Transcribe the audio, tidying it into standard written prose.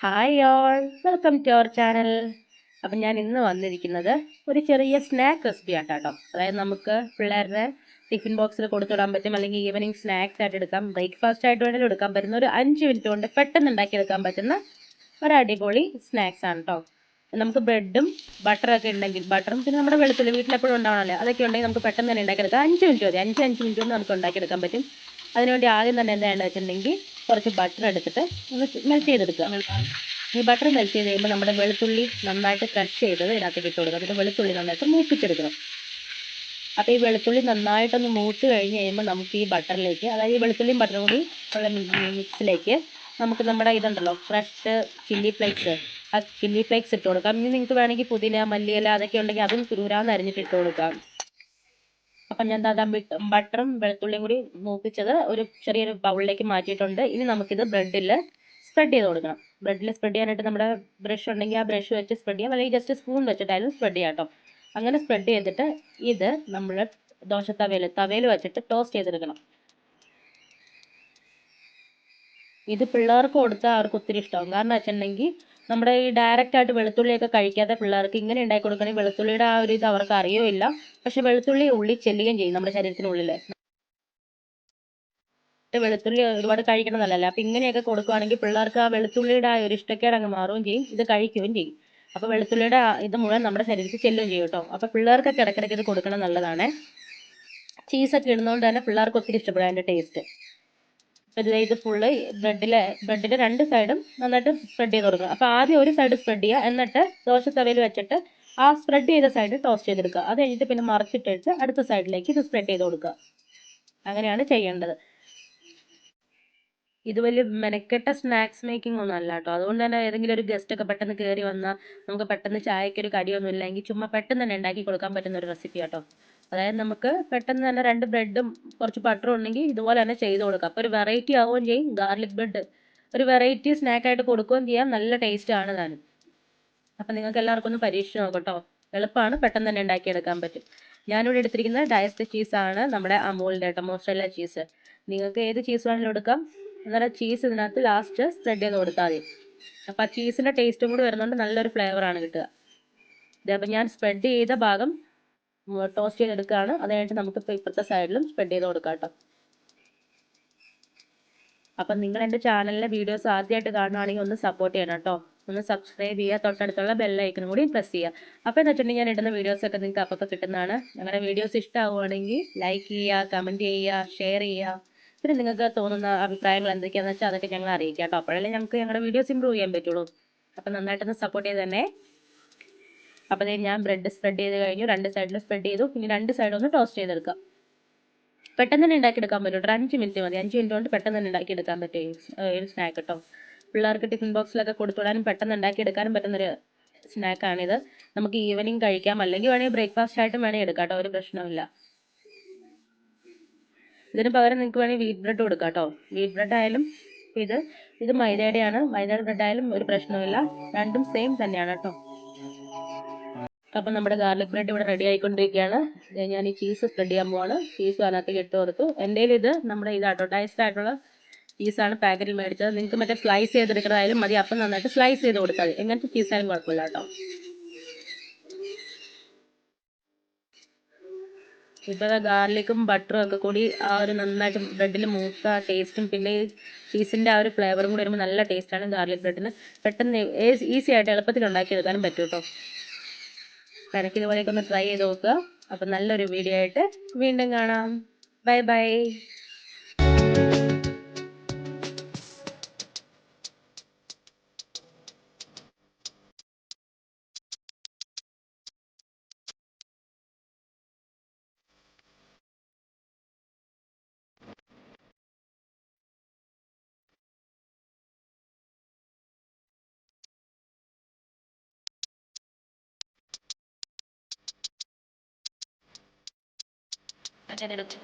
Hi all, welcome to our channel. അപ്പം ഞാൻ ഇന്ന് വന്നിരിക്കുന്നത് ഒരു ചെറിയ സ്നാക്ക് റെസിപ്പി ആട്ടോ. അതായത് നമുക്ക് പിള്ളേരുടെ ടിഫിൻ ബോക്സിൽ കൊടുത്തുവിടാൻ പറ്റും, അല്ലെങ്കിൽ ഈവനിങ് സ്നാക്സ് ആയിട്ട് എടുക്കാം, ബ്രേക്ക്ഫാസ്റ്റ് ആയിട്ട് വേണമെങ്കിലും എടുക്കാൻ പറ്റുന്ന ഒരു 5 മിനിറ്റ് കൊണ്ട് പെട്ടെന്ന് ഉണ്ടാക്കിയെടുക്കാൻ പറ്റുന്ന ഒരു അടിപൊളി സ്നാക്സ് ആണ് കേട്ടോ. നമുക്ക് ബ്രെഡും ബട്ടറൊക്കെ ഉണ്ടെങ്കിൽ, ബട്ടറും പിന്നെ നമ്മുടെ വെളുത്തുള്ളി വീട്ടിലെപ്പോഴും ഉണ്ടാവണമല്ലോ, അതൊക്കെ ഉണ്ടെങ്കിൽ നമുക്ക് പെട്ടെന്ന് തന്നെ ഉണ്ടാക്കിയെടുക്കാം. 5 മിനിറ്റ് മതി, 5 മിനിറ്റ് കൊണ്ട് നമുക്ക് ഉണ്ടാക്കിയെടുക്കാൻ പറ്റും. അതിനുവേണ്ടി ആദ്യം തന്നെ എന്താണെന്ന് വെച്ചിട്ടുണ്ടെങ്കിൽ കുറച്ച് ബട്ടർ എടുത്തിട്ട് ഒന്ന് മെൽറ്റ് ചെയ്തെടുക്കുക. ഈ ബട്ടർ മെൽറ്റ് ചെയ്ത് കഴിയുമ്പോൾ നമ്മുടെ വെളുത്തുള്ളി നന്നായിട്ട് ക്രഷ് ചെയ്തത് ഇതിനകത്തേക്ക് ഇട്ട് കൊടുക്കുക. എന്നിട്ട് വെളുത്തുള്ളി നന്നായിട്ട് മൂപ്പിച്ചെടുക്കണം. അപ്പോൾ ഈ വെളുത്തുള്ളി നന്നായിട്ടൊന്ന് മൂത്ത് കഴിഞ്ഞ് കഴിയുമ്പോൾ നമുക്ക് ഈ ബട്ടറിലേക്ക്, അതായത് ഈ വെളുത്തുള്ളിയും ബട്ടറും കൂടി ഉള്ള മിക്സിലേക്ക് നമുക്ക് നമ്മുടെ ഇതുണ്ടല്ലോ ഫ്രഷ് ചില്ലി ഫ്ലേക്സ്, ആ ചില്ലി ഫ്ലേക്സ് ഇട്ട് കൊടുക്കാം. ഇനി നിങ്ങൾക്ക് വേണമെങ്കിൽ പുതിന, മല്ലിയില അതൊക്കെ ഉണ്ടെങ്കിൽ അതും തുരുരാന്ന് അരിഞ്ഞിട്ട് ഇട്ട് കൊടുക്കാം. അപ്പം ഞാൻ ബട്ടറും വെളുത്തുള്ളിയും കൂടി മൂപ്പിച്ചത് ഒരു ചെറിയൊരു ബൗളിലേക്ക് മാറ്റിയിട്ടുണ്ട്. ഇനി നമുക്കിത് ബ്രെഡിൽ സ്പ്രെഡ് ചെയ്ത് കൊടുക്കണം. ബ്രെഡിൽ സ്പ്രെഡ് ചെയ്യാനായിട്ട് നമ്മുടെ ബ്രഷ് ഉണ്ടെങ്കിൽ ആ ബ്രഷ് വെച്ച് സ്പ്രെഡ് ചെയ്യാം, അല്ലെങ്കിൽ ജസ്റ്റ് സ്പൂൺ വെച്ചിട്ടായാലും സ്പ്രെഡ് ചെയ്യാം കേട്ടോ. അങ്ങനെ സ്പ്രെഡ് ചെയ്തിട്ട് ഇത് നമ്മൾ തവയിൽ വെച്ചിട്ട് ടോസ്റ്റ് ചെയ്തെടുക്കണം. ഇത് പിള്ളേർക്ക് കൊടുത്താൽ അവർക്ക് ഒത്തിരി ഇഷ്ടമാകും. കാരണം വെച്ചിട്ടുണ്ടെങ്കിൽ നമ്മുടെ ഈ ഡയറക്റ്റ് ആയിട്ട് വെളുത്തുള്ളിയൊക്കെ കഴിക്കാത്ത പിള്ളേർക്ക് ഇങ്ങനെ ഉണ്ടാക്കി കൊടുക്കണമെങ്കിൽ വെളുത്തുള്ളിയുടെ ആ ഒരു ഇത് അവർക്ക് അറിയില്ല. പക്ഷെ വെളുത്തുള്ളി ഉള്ളിൽ ചെല്ലുകയും ചെയ്യും നമ്മുടെ ശരീരത്തിനുള്ളിൽ. വെളുത്തുള്ളി ഒരുപാട് കഴിക്കണം നല്ലതല്ല. അപ്പം ഇങ്ങനെയൊക്കെ കൊടുക്കുകയാണെങ്കിൽ പിള്ളേർക്ക് ആ വെളുത്തുള്ളിയുടെ ആ ഒരു ഇഷ്ടക്കേട് അങ്ങ് മാറുകയും ചെയ്യും, ഇത് കഴിക്കുകയും ചെയ്യും. അപ്പോൾ വെളുത്തുള്ളിയുടെ ഇത് മുഴുവൻ നമ്മുടെ ശരീരത്തിൽ ചെല്ലുകയും ചെയ്യും കേട്ടോ. അപ്പോൾ പിള്ളേർക്കൊക്കെ ഇടയ്ക്കിടയ്ക്ക് ഇത് കൊടുക്കണം നല്ലതാണ്. ചീസൊക്കെ ഇടുന്നതുകൊണ്ട് തന്നെ പിള്ളേർക്ക് ഒത്തിരി ഇഷ്ടപ്പെടും അതിൻ്റെ ടേസ്റ്റ്. അപ്പോൾ ഇത് ഫുള്ള് ബ്രെഡിൻ്റെ രണ്ട് സൈഡും നന്നായിട്ട് സ്പ്രെഡ് ചെയ്ത് കൊടുക്കുക. അപ്പോൾ ആദ്യം ഒരു സൈഡ് സ്പ്രെഡ് ചെയ്യുക, എന്നിട്ട് ദോശത്തവയിൽ വെച്ചിട്ട് ആ സ്പ്രെഡ് ചെയ്ത സൈഡ് ടോസ്റ്റ് ചെയ്തെടുക്കുക. അത് കഴിഞ്ഞിട്ട് പിന്നെ മറിച്ചിട്ടിട്ട് അടുത്ത സൈഡിലേക്ക് ഇത് സ്പ്രെഡ് ചെയ്ത് കൊടുക്കുക. അങ്ങനെയാണ് ചെയ്യേണ്ടത്. ഇത് വലിയ മെനക്കെട്ട സ്നാക്സ് മേക്കിംഗ് ഒന്നും അല്ല കേട്ടോ. അതുകൊണ്ട് തന്നെ ഏതെങ്കിലും ഒരു ഗസ്റ്റ് ഒക്കെ പെട്ടെന്ന് കയറി വന്നാൽ നമുക്ക് പെട്ടെന്ന് ചായക്ക് ഒരു കടിയൊന്നും ഇല്ലെങ്കിൽ ചുമ്മാ പെട്ടെന്ന് തന്നെ ഉണ്ടാക്കി കൊടുക്കാൻ പറ്റുന്ന ഒരു റെസിപ്പി കേട്ടോ. അതായത് നമുക്ക് പെട്ടെന്ന് തന്നെ 2 ബ്രെഡും കുറച്ച് ബട്ടറും ഉണ്ടെങ്കിൽ ഇതുപോലെ തന്നെ ചെയ്ത് കൊടുക്കാം. അപ്പോൾ ഒരു വെറൈറ്റി ആവുകയും ചെയ്യും. ഗാർലിക് ബ്രെഡ് ഒരു വെറൈറ്റി സ്നാക്കായിട്ട് കൊടുക്കുകയും ചെയ്യാം. നല്ല ടേസ്റ്റ് ആണ് താനും. അപ്പം നിങ്ങൾക്ക് എല്ലാവർക്കും ഒന്ന് പരീക്ഷിച്ച് നോക്കട്ടോ. എളുപ്പമാണ്, പെട്ടെന്ന് തന്നെ ഉണ്ടാക്കിയെടുക്കാൻ പറ്റും. ഞാനിവിടെ എടുത്തിരിക്കുന്നത് ഡയസ്ഡ് ചീസാണ്, നമ്മുടെ അമൂലിൻ്റെ കേട്ടോ, മോസറല്ല ചീസ്. നിങ്ങൾക്ക് ഏത് ചീസ് വേണമെങ്കിലും എടുക്കാം. അന്നേരം ചീസ് ഇതിനകത്ത് ലാസ്റ്റ് സ്പ്രെഡ് ചെയ്ത് കൊടുത്താൽ മതി. അപ്പോൾ ആ ചീസിൻ്റെ ടേസ്റ്റും കൂടി വരുന്നതുകൊണ്ട് നല്ലൊരു ഫ്ലേവറാണ് കിട്ടുക. ഇതപ്പോൾ ഞാൻ സ്പ്രെഡ് ചെയ്ത ഭാഗം ടോസ്റ്റ് ചെയ്തെടുക്കുകയാണ്. അത് കഴിഞ്ഞിട്ട് നമുക്കിപ്പോൾ ഇപ്പുറത്തെ സൈഡിലും സ്പ്രെഡ് ചെയ്ത് കൊടുക്കാം കേട്ടോ. അപ്പം നിങ്ങൾ എൻ്റെ ചാനലിലെ വീഡിയോസ് ആദ്യമായിട്ട് കാണുകയാണെങ്കിൽ ഒന്ന് സപ്പോർട്ട് ചെയ്യണം കേട്ടോ. ഒന്ന് സബ്സ്ക്രൈബ് ചെയ്യുക, തൊട്ടടുത്തുള്ള ബെല്ലൈക്കനും കൂടി പ്രസ് ചെയ്യുക. അപ്പോൾ എന്ന് വെച്ചിട്ടുണ്ടെങ്കിൽ ഞാൻ ഇടുന്ന വീഡിയോസൊക്കെ നിങ്ങൾക്ക് അപ്പോൾ കിട്ടുന്നതാണ്. ഞങ്ങളുടെ വീഡിയോസ് ഇഷ്ടമാവുകയാണെങ്കിൽ ലൈക്ക് ചെയ്യുക, കമൻറ്റ് ചെയ്യുക, ഷെയർ ചെയ്യുക. പിന്നെ നിങ്ങൾക്ക് തോന്നുന്ന അഭിപ്രായങ്ങൾ എന്തൊക്കെയാണെന്ന് വെച്ചാൽ അതൊക്കെ ഞങ്ങൾ അറിയിക്കാം കേട്ടോ. അപ്പോഴല്ലേ ഞങ്ങൾക്ക് ഞങ്ങളുടെ വീഡിയോസ് ഇമ്പ്രൂവ് ചെയ്യാൻ പറ്റുള്ളൂ. അപ്പം നന്നായിട്ടൊന്ന് സപ്പോർട്ട് ചെയ്ത് തന്നെ. അപ്പോൾ ഞാൻ ബ്രെഡ് സ്പ്രെഡ് ചെയ്ത് കഴിഞ്ഞു, 2 സൈഡിലും സ്പ്രെഡ് ചെയ്തു. ഇനി 2 സൈഡും ഒന്ന് ടോസ്റ്റ് ചെയ്തെടുക്കാം. പെട്ടെന്ന് തന്നെ ഉണ്ടാക്കിയെടുക്കാൻ പറ്റും കേട്ടോ. 5 മിനിറ്റ് മതി. 5 മിനിറ്റ് കൊണ്ട് പെട്ടെന്ന് തന്നെ ഉണ്ടാക്കിയെടുക്കാൻ പറ്റും ഒരു സ്നാക്ക് കേട്ടോ. പിള്ളേർക്ക് ടിഫിൻ ബോക്സിലൊക്കെ കൊടുത്തുവിടാനും പെട്ടെന്ന് ഉണ്ടാക്കിയെടുക്കാനും പറ്റുന്നൊരു സ്നാക്കാണിത്. നമുക്ക് ഈവനിങ് കഴിക്കാം, അല്ലെങ്കിൽ വേണമെങ്കിൽ ബ്രേക്ക്ഫാസ്റ്റ് ആയിട്ടും വേണമെങ്കിൽ എടുക്കാം കേട്ടോ. ഒരു പ്രശ്നമില്ല. ഇതിന് പകരം നിങ്ങൾക്ക് വേണമെങ്കിൽ വീറ്റ് ബ്രെഡ് കൊടുക്കാം കേട്ടോ. വീറ്റ് ബ്രെഡ് ആയാലും ഇത് ഇത് മൈദയുടെയാണ്. മൈദയുടെ ബ്രെഡ് ആയാലും ഒരു പ്രശ്നമില്ല, രണ്ടും സെയിം തന്നെയാണ് കേട്ടോ. അപ്പം നമ്മുടെ ഗാർലിക് ബ്രെഡ് ഇവിടെ റെഡി ആയിക്കൊണ്ടിരിക്കുകയാണ്. ഞാൻ ഈ ചീസ് സ്പ്രെഡ് ചെയ്യാൻ പോവാണ്. ചീസ് അതിനകത്തേക്ക് ഇട്ട് കൊടുത്തു. എൻ്റെ ഇത് നമ്മുടെ ഇതാട്ടോ, ഡൈസ്ഡ് ആയിട്ടുള്ള ചീസാണ് പാക്കറ്റിൽ മേടിച്ചത്. നിങ്ങൾക്ക് മറ്റേ സ്ലൈസ് ചെയ്തെടുക്കുന്നതായാലും മതി. അപ്പം നന്നായിട്ട് സ്ലൈസ് ചെയ്ത് കൊടുത്താൽ മതി. എങ്ങനത്തെ ചീസായാലും കുഴപ്പമില്ല കേട്ടോ. ഇപ്പോൾ ഗാർലിക്കും ബട്ടറും ഒക്കെ കൂടി ആ ഒരു നന്നായിട്ട് ബ്രെഡിൽ മൂത്ത ടേസ്റ്റും പിന്നെ ഈ ചീസിൻ്റെ ആ ഒരു ഫ്ലേവറും കൂടി വരുമ്പോൾ നല്ല ടേസ്റ്റാണ് ഗാർലിക് ബ്രെഡിന്. പെട്ടെന്ന് ഈസി ആയിട്ട് എളുപ്പത്തിൽ ഉണ്ടാക്കിയെടുക്കാനും പറ്റും കേട്ടോ. എനിക്ക് ഇതുപോലെയൊക്കെ ഒന്ന് ട്രൈ ചെയ്ത് നോക്കുക. അപ്പം നല്ലൊരു വീഡിയോ ആയിട്ട് വീണ്ടും കാണാം. Bye bye. I did it.